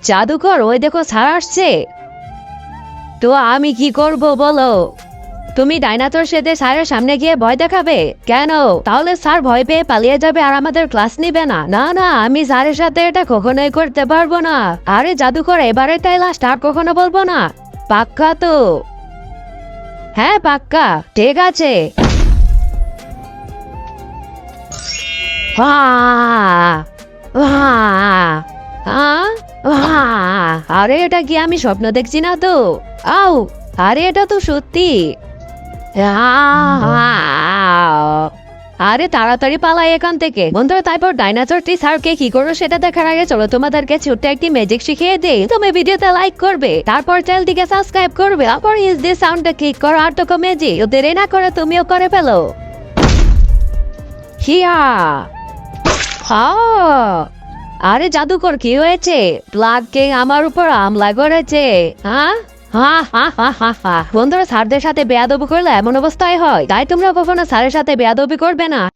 জাদুকর ওই দেখো স্যার আসছে। তো আমি কি করব বলো? তুমি ডাইনাসর সাথে স্যারের সামনে গিয়ে ভয় দেখাবে কেন? তাহলে স্যার ভয় পেয়ে পালিয়ে যাবে আর আমাদের ক্লাস নিবে না। না না, আমি স্যারের সাথে এটা কখনোই করতে পারবো না। আরে জাদুকর, এবারে তাই লাস্ট, আর কখনো বলবো না। পাক্কা তো? হ্যাঁ পাক্কা, ঠিক আছে। আরে এটা কি আমি স্বপ্ন দেখছি না তো? আউ, আরে এটা তো সত্যি। আরে তাড়াতাড়ি পালাই এখান থেকে বন্ধুরা। তারপর ডাইনাসরটি স্যারকে কি করো সেটা দেখার আগে চলো তোমাদেরকে ছোট্ট একটি ম্যাজিক শিখিয়ে দেই। তুমি ভিডিওতে লাইক করবে, তারপর চ্যানেলটিকে সাবস্ক্রাইব করবে, তারপর ইজ দিস সাউন্ডটা ক্লিক করো আর তো ম্যাজিক দেরি না করে তুমিও করে ফেলো। হিয়া। আরে জাদুকর কি হয়েছে? প্লাগ কে আমার উপর হামলা করেছে। হ্যাঁ বন্ধুরা, স্যারদের সাথে বেয়াদবি করলে এমন অবস্থায় হয়, তাই তোমরা কখনো স্যারের সাথে বেয়াদবি করবে না।